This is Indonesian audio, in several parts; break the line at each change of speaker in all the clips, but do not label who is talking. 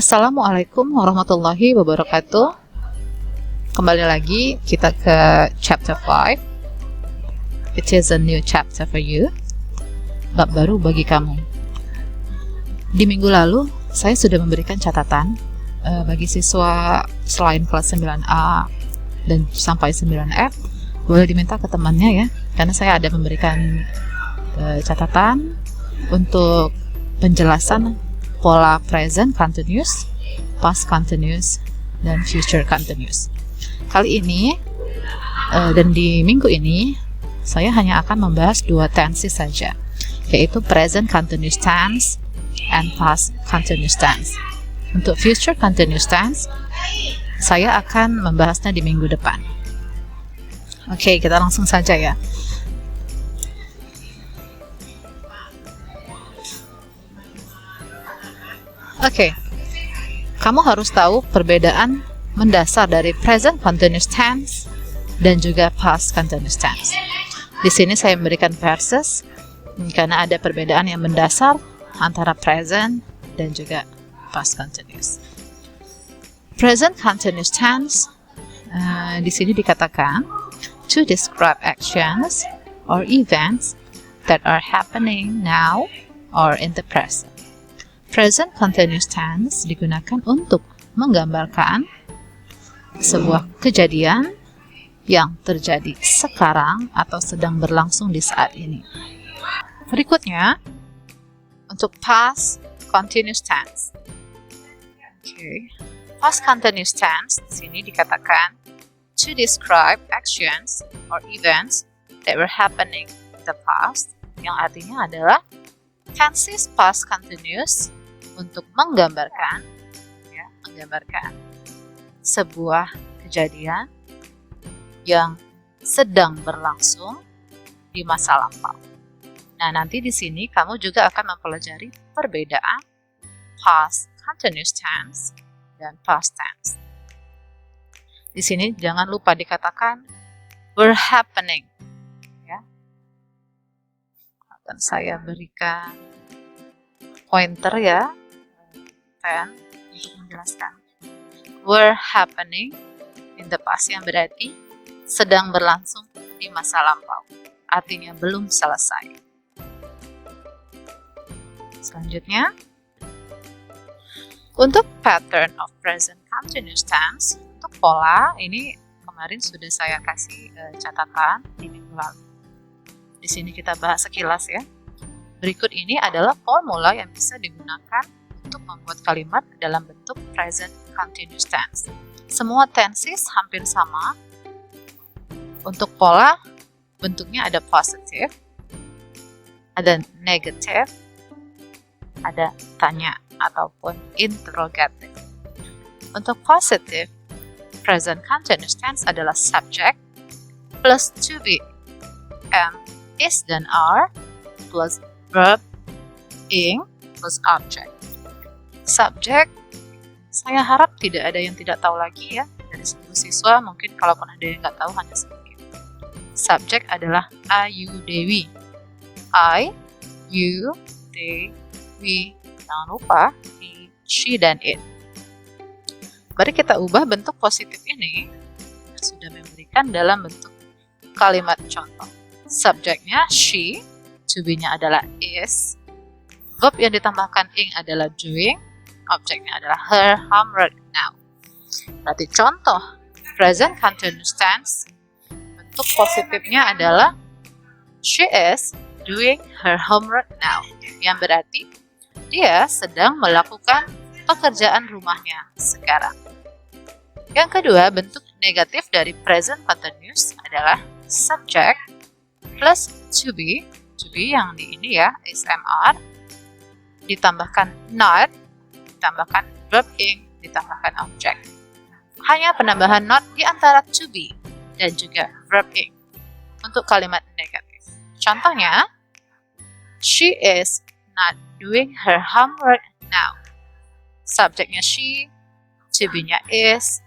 Assalamualaikum warahmatullahi wabarakatuh. Kembali lagi kita ke chapter 5. It is a new chapter for you. Bab baru bagi kamu. Di minggu lalu saya sudah memberikan catatan bagi siswa selain kelas 9A dan sampai 9F boleh diminta ke temannya ya, karena saya ada memberikan catatan untuk penjelasan pola present continuous, past continuous, dan future continuous. Kali ini dan di minggu ini saya hanya akan membahas dua tenses saja, yaitu present continuous tense and past continuous tense. Untuk future continuous tense saya akan membahasnya di minggu depan. Oke, kita langsung saja ya. Oke, kamu harus tahu perbedaan mendasar dari present continuous tense dan juga past continuous tense. Di sini saya memberikan verses karena ada perbedaan yang mendasar antara present dan juga past continuous. Present continuous tense di sini dikatakan to describe actions or events that are happening now or in the present. Present continuous tense digunakan untuk menggambarkan sebuah kejadian yang terjadi sekarang atau sedang berlangsung di saat ini. Berikutnya, untuk past continuous tense. Past continuous tense di sini dikatakan to describe actions or events that were happening in the past, yang artinya adalah tenses past continuous untuk menggambarkan sebuah kejadian yang sedang berlangsung di masa lampau. Nah, nanti di sini kamu juga akan mempelajari perbedaan past continuous tense dan past tense. Di sini jangan lupa dikatakan were happening. Ya. Akan saya berikan pointer ya. Untuk menjelaskan were happening in the past, yang berarti sedang berlangsung di masa lampau, artinya belum selesai. Selanjutnya, untuk pattern of present continuous tense, untuk pola ini kemarin sudah saya kasih catatan di minggu lalu. Di sini kita bahas sekilas ya. Berikut ini adalah formula yang bisa digunakan untuk membuat kalimat dalam bentuk present continuous tense. Semua tenses hampir sama. Untuk pola, bentuknya ada positive, ada negative, ada tanya ataupun interrogative. Untuk positive, present continuous tense adalah subject plus to be, is dan are plus verb ing plus object. Subject, saya harap tidak ada yang tidak tahu lagi ya dari seluruh siswa. Mungkin kalaupun ada yang nggak tahu hanya sedikit. Subject adalah I, you, they, we. I, you, they, we. Jangan lupa he, she, dan it. Mari kita ubah bentuk positif ini yang sudah memberikan dalam bentuk kalimat contoh. Subjeknya she, to be-nya adalah is, verb yang ditambahkan ing adalah doing, objeknya adalah her homework now. Berarti contoh present continuous tense, bentuk positifnya adalah she is doing her homework now, yang berarti dia sedang melakukan pekerjaan rumahnya sekarang. Yang kedua, bentuk negatif dari present continuous adalah subject plus to be yang di ini ya, is, am, are, ditambahkan not, ditambahkan verb ing, ditambahkan object. Hanya penambahan not di antara to be dan juga verb ing untuk kalimat negatif. Contohnya, she is not doing her homework now. Subjeknya she, to be-nya is,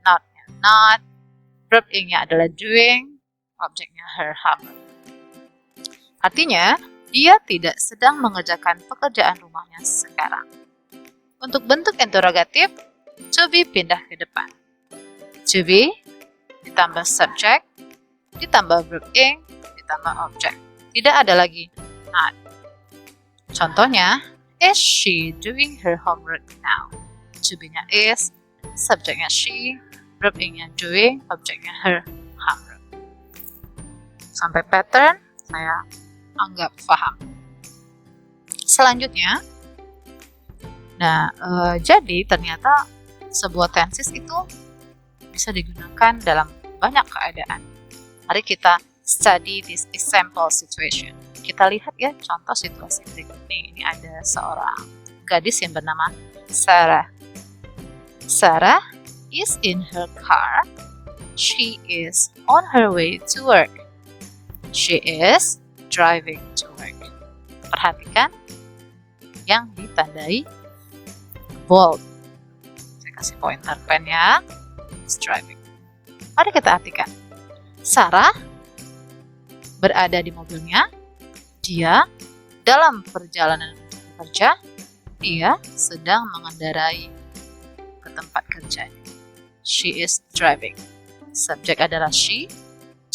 not-nya not, verb ing-nya adalah doing, objeknya her homework. Artinya, dia tidak sedang mengerjakan pekerjaan rumahnya sekarang. Untuk bentuk interrogatif, to be pindah ke depan. To be ditambah subject, ditambah verb ing, ditambah object. Tidak ada lagi not. Contohnya, is she doing her homework now? To be-nya is, subjeknya she, verb ing-nya doing, objeknya her homework. Sampai pattern, saya anggap paham. Selanjutnya, jadi ternyata sebuah tenses itu bisa digunakan dalam banyak keadaan. Mari kita study this example situation. Kita lihat ya contoh situasi berikut ini. Ini ada seorang gadis yang bernama Sarah. Sarah is in her car. She is on her way to work. She is driving to work. Perhatikan yang ditandai bold. Saya kasih pointer pen ya. Is driving. Mari kita artikan. Sarah berada di mobilnya. Dia dalam perjalanan bekerja. Dia sedang mengendarai ke tempat kerjanya. She is driving. Subjek adalah she.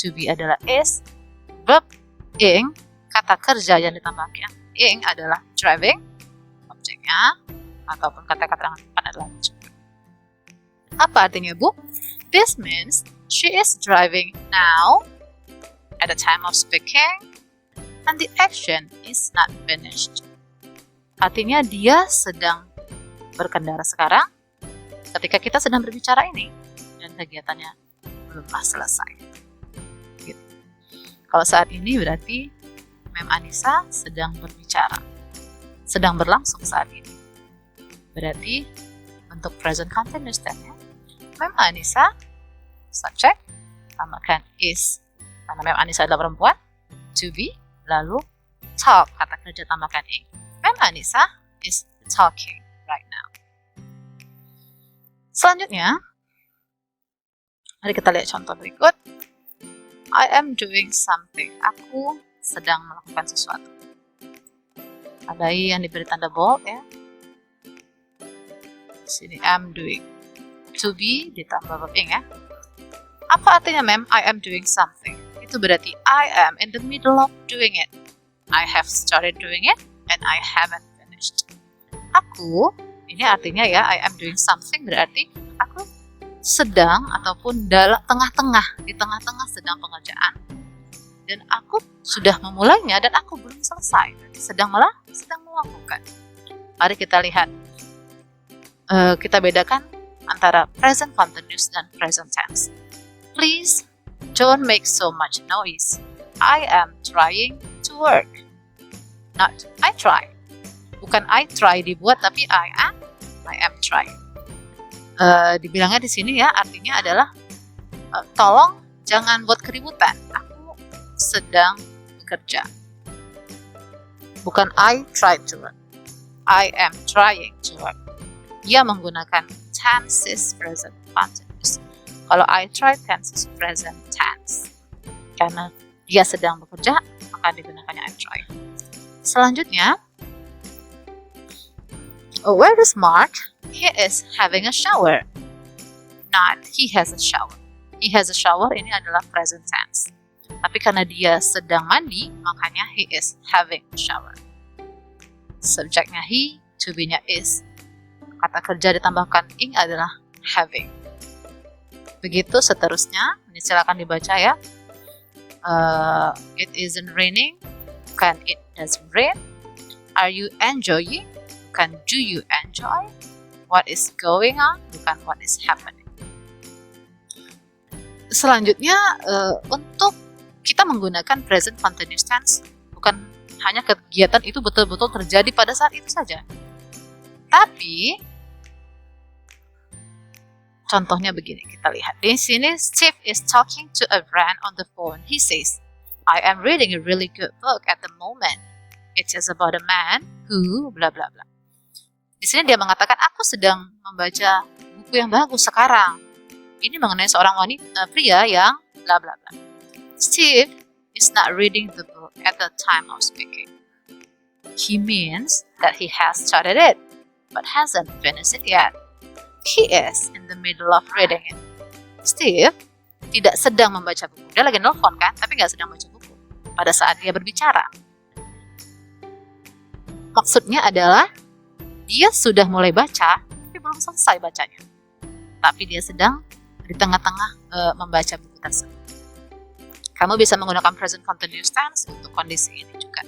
To be adalah is. Verb ing, kata kerja yang ditambahkan ing adalah driving. Objeknya ataupun kata-kata yang depan adalah to. Apa artinya, Bu? This means she is driving now at the time of speaking and the action is not finished. Artinya dia sedang berkendara sekarang ketika kita sedang berbicara ini dan kegiatannya belumlah selesai. Gitu. Kalau saat ini berarti Mem Anissa sedang berbicara, sedang berlangsung saat ini. Berarti bentuk present continuous tense-nya Mem Anissa subjek tambahkan is karena Mem Anissa adalah perempuan, to be, lalu talk, kata kerja tambahkan ing. Mem Anissa is talking right now. Selanjutnya, mari kita lihat contoh berikut. I am doing something. Aku sedang melakukan sesuatu. Ada yang diberi tanda bold ya. Di sini am doing. To be ditambah verb ing ya. Apa artinya mem? I am doing something. Itu berarti I am in the middle of doing it. I have started doing it and I haven't finished. Aku, ini artinya ya, I am doing something berarti aku sedang ataupun dalam tengah-tengah, di tengah-tengah sedang pengerjaan. Dan aku sudah memulainya dan aku belum selesai. Sedang melakukan. Mari kita lihat. Kita bedakan antara present continuous dan present tense. Please don't make so much noise. I am trying to work. Not I try. Bukan I try dibuat, tapi I am trying. Dibilangnya di sini ya, artinya adalah tolong jangan buat keributan. Aku sedang bekerja. Bukan I try to work. I am trying to work. Dia menggunakan tenses present continuous. Kalau I try tenses present tense. Karena dia sedang bekerja, maka digunakannya I try. Selanjutnya, where is Mark? He is having a shower. Not he has a shower. He has a shower ini adalah present tense. Tapi karena dia sedang mandi, makanya he is having a shower. Subjeknya he, to be-nya is. Kata kerja ditambahkan ing adalah having. Begitu seterusnya, ini silakan dibaca ya. It isn't raining, bukan it doesn't rain. Are you enjoying, bukan do you enjoy. What is going on, bukan what is happening. Selanjutnya, untuk kita menggunakan present continuous tense, bukan hanya kegiatan itu betul-betul terjadi pada saat itu saja. Tapi, contohnya begini, kita lihat. Di sini, Steve is talking to a friend on the phone. He says, I am reading a really good book at the moment. It is about a man who bla bla bla. Di sini dia mengatakan, aku sedang membaca buku yang bagus sekarang. Ini mengenai seorang wanita pria yang bla bla bla. Steve is not reading the book at the time of speaking. He means that he has started it. but hasn't finished it yet. He is in the middle of reading it. Steve tidak sedang membaca buku. Dia lagi nelfon kan, tapi nggak sedang baca buku. Pada saat dia berbicara. Maksudnya adalah dia sudah mulai baca, tapi belum selesai bacanya. Tapi dia sedang di tengah-tengah membaca buku tersebut. Kamu bisa menggunakan present continuous tense untuk kondisi ini juga.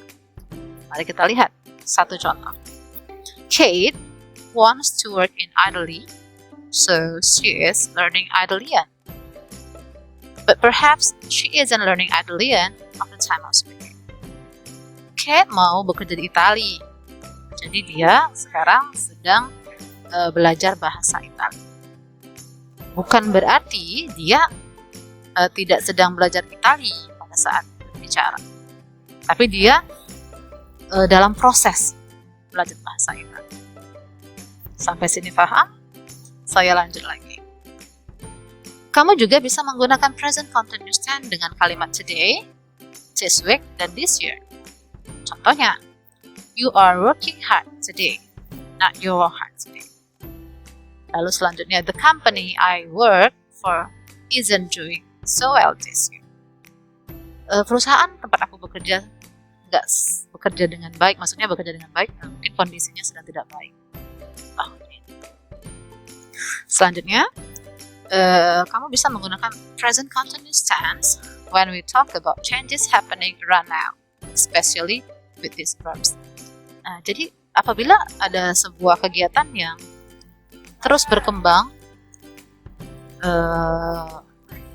Mari kita lihat satu contoh. Kate wants to work in Italy, so she is learning Italian. But perhaps she isn't learning Italian at the time of speaking. Kate mau bekerja di Italia, jadi dia sekarang sedang belajar bahasa Italia. Bukan berarti dia tidak sedang belajar Italia pada saat berbicara, tapi dia dalam proses belajar bahasa Italia. Sampai sini paham? Saya lanjut lagi. Kamu juga bisa menggunakan present continuous tense dengan kalimat today, this week, dan this year. Contohnya, you are working hard today, not your hard today. Lalu selanjutnya, the company I work for isn't doing so well this year. Perusahaan tempat aku bekerja nggak bekerja dengan baik, maksudnya bekerja dengan baik, mungkin kondisinya sedang tidak baik. Selanjutnya, kamu bisa menggunakan present continuous tense when we talk about changes happening around now, especially with these verbs. Jadi apabila ada sebuah kegiatan yang terus berkembang,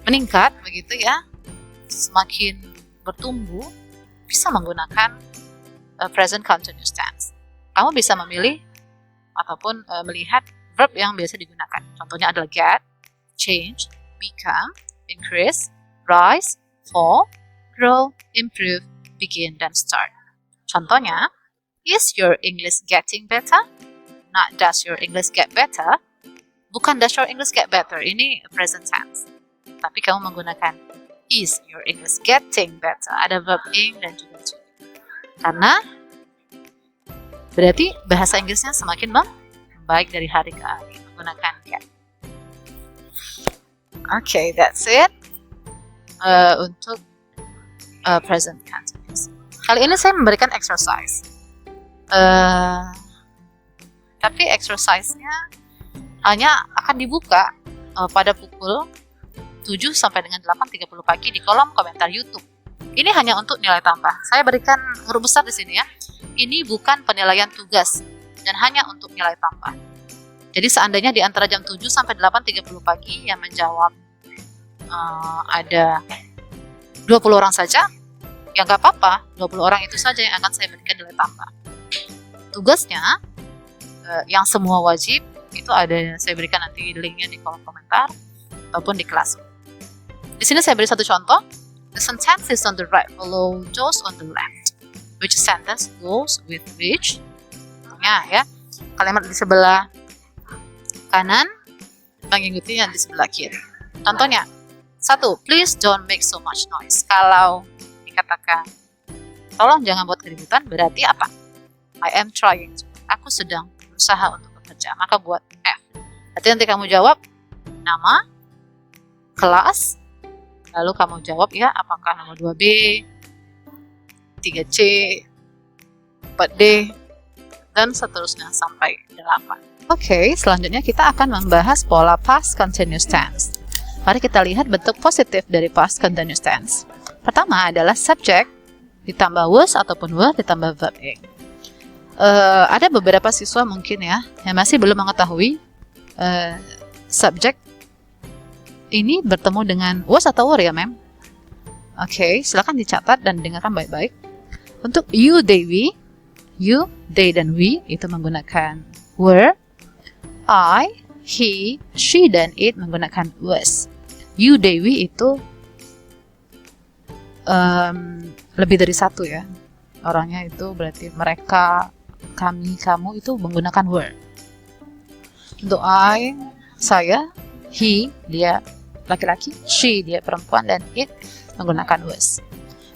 meningkat begitu ya, semakin bertumbuh, bisa menggunakan present continuous tense. Kamu bisa memilih ataupun melihat verb yang biasa digunakan. Contohnya adalah get, change, become, increase, rise, fall, grow, improve, begin, dan start. Contohnya, is your English getting better? Not does your English get better. Bukan does your English get better, ini present tense. Tapi kamu menggunakan is your English getting better. Ada verb ing dan juga to. Karena berarti bahasa Inggrisnya semakin membaik dari hari ke hari menggunakan get. Okay, that's it untuk present continuous. Kali ini saya memberikan exercise. Tapi exercise-nya hanya akan dibuka pada pukul 7 sampai dengan 8.30 pagi di kolom komentar YouTube. Ini hanya untuk nilai tambah. Saya berikan huruf besar di sini ya. Ini bukan penilaian tugas dan hanya untuk nilai tambah. Jadi seandainya di antara jam 7 sampai 8.30 pagi yang menjawab ada 20 orang saja, ya nggak apa-apa, 20 orang itu saja yang akan saya berikan nilai tambah. Tugasnya yang semua wajib itu ada, saya berikan nanti linknya di kolom komentar ataupun di kelas. Di sini saya beri satu contoh. The sentences on the right follow those on the left. Which sentence goes with which? Ya, kalimat di sebelah kanan mengikuti yang di sebelah kiri. Contohnya, 1. Please don't make so much noise. Kalau dikatakan tolong jangan buat keributan, berarti apa? I am trying to. Aku sedang berusaha untuk bekerja. Maka buat F. Nanti kamu jawab nama, kelas, lalu kamu jawab ya apakah nomor 2B, 3C, 4D, dan seterusnya sampai 8. Oke, selanjutnya kita akan membahas pola past continuous tense. Mari kita lihat bentuk positif dari past continuous tense. Pertama adalah subject ditambah was ataupun were ditambah verb ing. Ada beberapa siswa mungkin ya yang masih belum mengetahui subject ini bertemu dengan was atau were ya mem. Oke, silakan dicatat dan dengarkan baik-baik. Untuk you, they, we, you, they, dan we itu menggunakan were. I, he, she, dan it menggunakan was. You, they, we itu lebih dari satu ya. Orangnya itu berarti mereka, kami, kamu itu menggunakan were. Untuk I, saya, he, dia laki-laki, she, dia perempuan, dan it menggunakan was.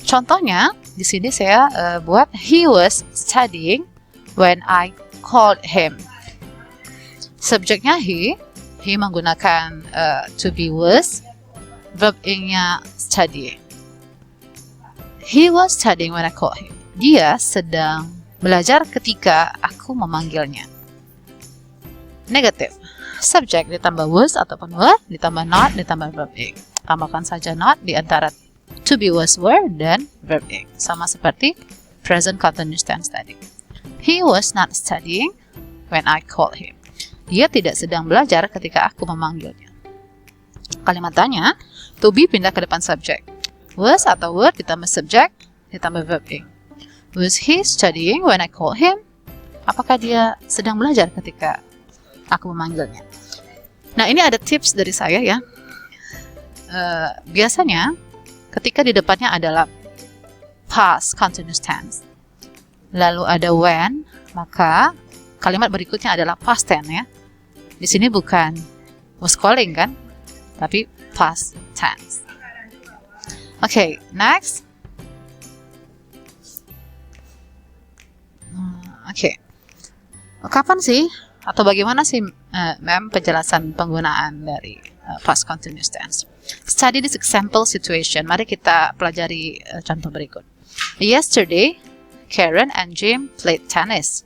Contohnya di sini saya buat he was studying when I called him. Subjeknya he menggunakan to be was, verb ing-nya studying. He was studying when I called him. Dia sedang belajar ketika aku memanggilnya. Negatif. Subjek ditambah was ataupun were, ditambah not, ditambah verb ing. Tambahkan saja not di antara to be was were dan verb ing. Sama seperti present continuous tense tadi. He was not studying when I called him. Dia tidak sedang belajar ketika aku memanggilnya. Kalimat tanya, to be pindah ke depan subjek. Was atau were ditambah subjek, ditambah verb ing. Was he studying when I called him? Apakah dia sedang belajar ketika aku memanggilnya? Nah, ini ada tips dari saya ya. Biasanya ketika di depannya adalah past continuous tense, lalu ada when, maka kalimat berikutnya adalah past tense ya. Di sini bukan was calling kan, tapi past tense. Oke, next. Oke. Kapan sih atau bagaimana sih ma'am penjelasan penggunaan dari past continuous tense? Study this example situation. Mari kita pelajari contoh berikut. Yesterday, Karen and Jim played tennis.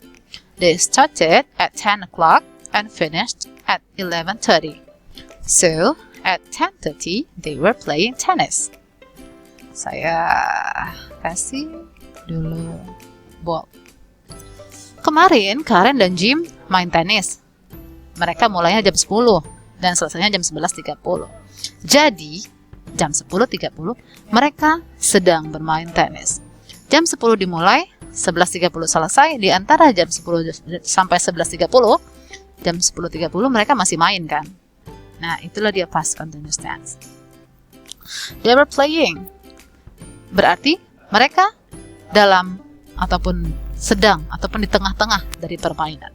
They started at 10 o'clock and finished at 11:30. So, at 10:30, they were playing tennis. Saya kasih dulu bold. Kemarin, Karen dan Jim main tenis. Mereka mulainya jam 10 dan selesainya jam 11.30. Jadi, jam 10.30 mereka sedang bermain tenis. Jam 10 dimulai, 11.30 selesai. Di antara jam 10 sampai 11.30, jam 10.30 mereka masih main kan? Nah, itulah dia past continuous tense. They were playing. Berarti mereka dalam ataupun sedang ataupun di tengah-tengah dari permainan.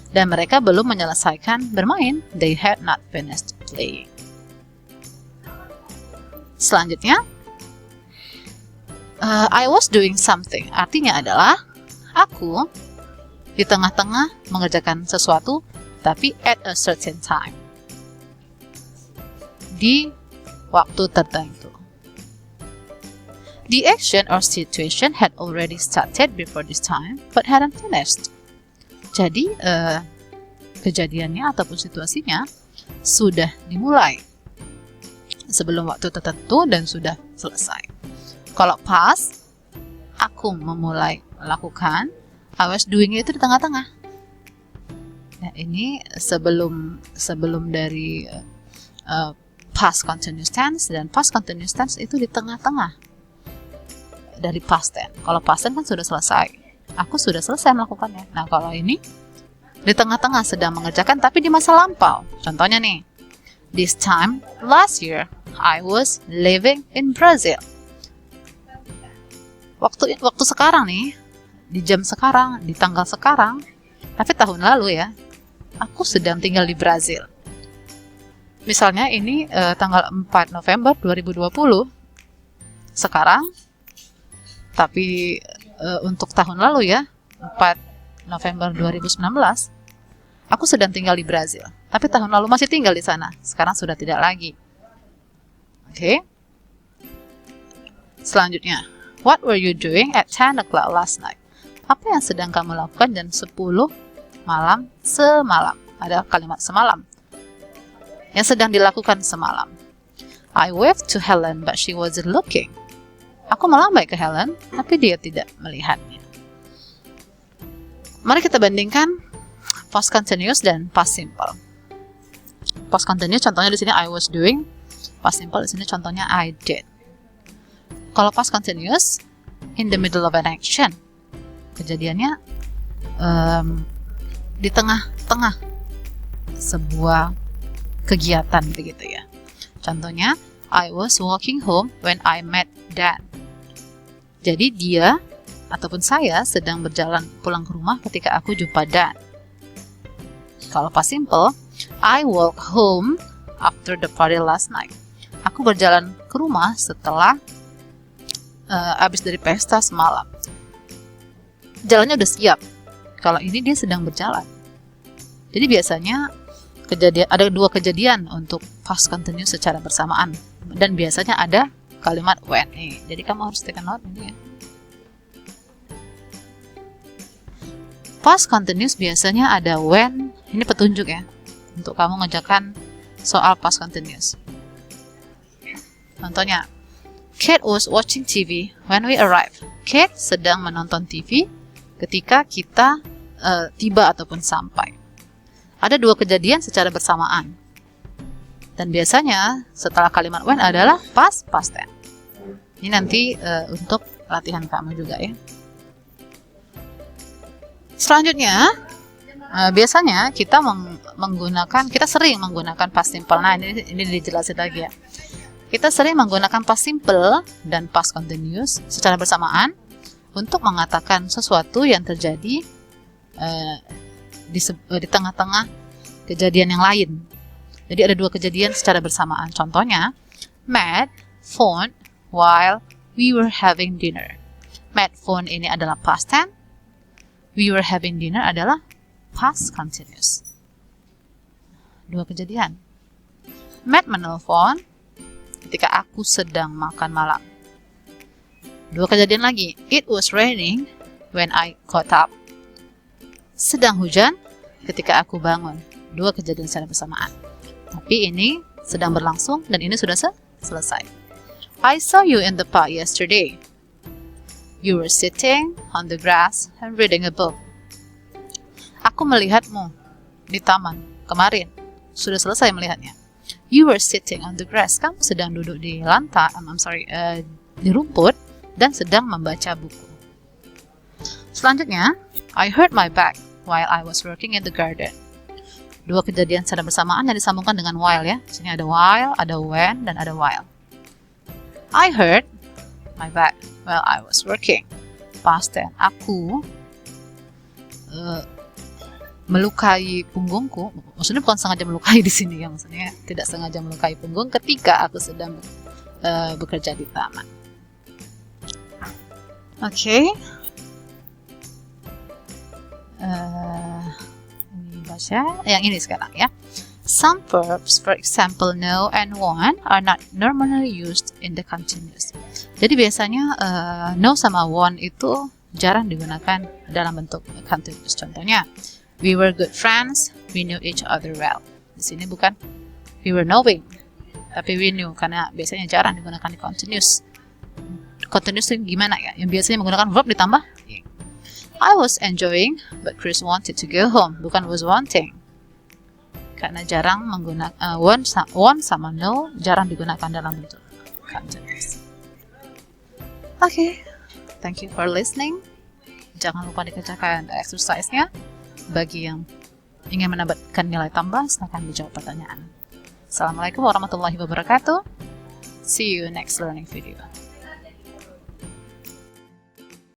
Dan mereka belum menyelesaikan bermain. They had not finished playing. Selanjutnya, I was doing something. Artinya adalah aku di tengah-tengah mengerjakan sesuatu, tapi at a certain time. Di waktu tertentu. The action or situation had already started before this time, but hadn't finished. Jadi, kejadiannya ataupun situasinya sudah dimulai sebelum waktu tertentu dan sudah selesai. Kalau past, aku memulai melakukan, I was doing itu di tengah-tengah. Nah, ini sebelum dari past continuous tense, dan past continuous tense itu di tengah-tengah dari past tense. Kalau past tense kan sudah selesai, aku sudah selesai melakukannya. Nah, kalau ini di tengah-tengah sedang mengerjakan tapi di masa lampau. Contohnya nih, this time last year I was living in Brazil. Waktu sekarang nih, di jam sekarang, di tanggal sekarang, tapi tahun lalu ya, aku sedang tinggal di Brazil. Misalnya ini tanggal 4 November 2020 sekarang, tapi untuk tahun lalu ya, 4 November 2019, aku sedang tinggal di Brazil. Tapi tahun lalu masih tinggal di sana. Sekarang sudah tidak lagi. Oke. Selanjutnya, what were you doing at 10 o'clock last night? Apa yang sedang kamu lakukan jam 10 malam semalam? Ada kalimat semalam. Yang sedang dilakukan semalam. I waved to Helen, but she wasn't looking. Aku melambai ke Helen, tapi dia tidak melihatnya. Mari kita bandingkan past continuous dan past simple. Past continuous contohnya di sini I was doing, past simple di sini contohnya I did. Kalau past continuous, in the middle of an action, kejadiannya di tengah-tengah sebuah kegiatan begitu ya. Contohnya, I was walking home when I met Dad. Jadi dia ataupun saya sedang berjalan pulang ke rumah ketika aku jumpa Dad. Kalau past simple, I walk home after the party last night. Aku berjalan ke rumah setelah habis dari pesta semalam. Jalannya udah siap. Kalau ini dia sedang berjalan. Jadi biasanya ada dua kejadian untuk past continuous secara bersamaan, dan biasanya ada kalimat when. Jadi kamu harus take a note ini ya. Past continuous biasanya ada when. Ini petunjuk ya untuk kamu ngerjakan soal past continuous. Contohnya, Kate was watching TV when we arrived. Kate sedang menonton TV ketika kita tiba ataupun sampai. Ada dua kejadian secara bersamaan. Dan biasanya setelah kalimat when adalah past tense. Ini nanti untuk latihan kamu juga ya. Selanjutnya, biasanya kita sering menggunakan past simple. Nah, ini dijelasin lagi ya. Kita sering menggunakan past simple dan past continuous secara bersamaan untuk mengatakan sesuatu yang terjadi di tengah-tengah kejadian yang lain. Jadi ada dua kejadian secara bersamaan. Contohnya, Matt phoned while we were having dinner. Matt phone ini adalah past tense. We were having dinner adalah past continuous. Dua kejadian. Matt menelpon ketika aku sedang makan malam. Dua kejadian lagi. It was raining when I got up. Sedang hujan ketika aku bangun. Dua kejadian secara bersamaan. Tapi ini sedang berlangsung dan ini sudah selesai. I saw you in the park yesterday. You were sitting on the grass and reading a book. Aku melihatmu di taman kemarin. Sudah selesai melihatnya. You were sitting on the grass. Kamu sedang duduk di lantai, di rumput dan sedang membaca buku. Selanjutnya, I hurt my back while I was working in the garden. Dua kejadian secara bersamaan yang disambungkan dengan while ya. Sini ada while, ada when, dan ada while. I hurt my back while I was working. Past tense. Aku melukai punggungku, maksudnya bukan sengaja melukai di sini ya, maksudnya tidak sengaja melukai punggung ketika aku sedang bekerja di taman. Oke. Ini baca yang ini sekarang ya. Some verbs, for example, no and want, are not normally used in the continuous. Jadi biasanya no sama want itu jarang digunakan dalam bentuk continuous. Contohnya, we were good friends, we knew each other well. Di sini bukan we were knowing, tapi we knew, karena biasanya jarang digunakan di continuous. Continuous itu gimana ya? Yang biasanya menggunakan verb ditambah ing. I was enjoying, but Chris wanted to go home. Bukan was wanting. Karena jarang menggunakan want sama no jarang digunakan dalam bentuk continuous. Okay, thank you for listening. Jangan lupa dikerjakan exercise-nya. Bagi yang ingin mendapatkan nilai tambah, silakan dijawab pertanyaan. Assalamualaikum warahmatullahi wabarakatuh. See you next learning video.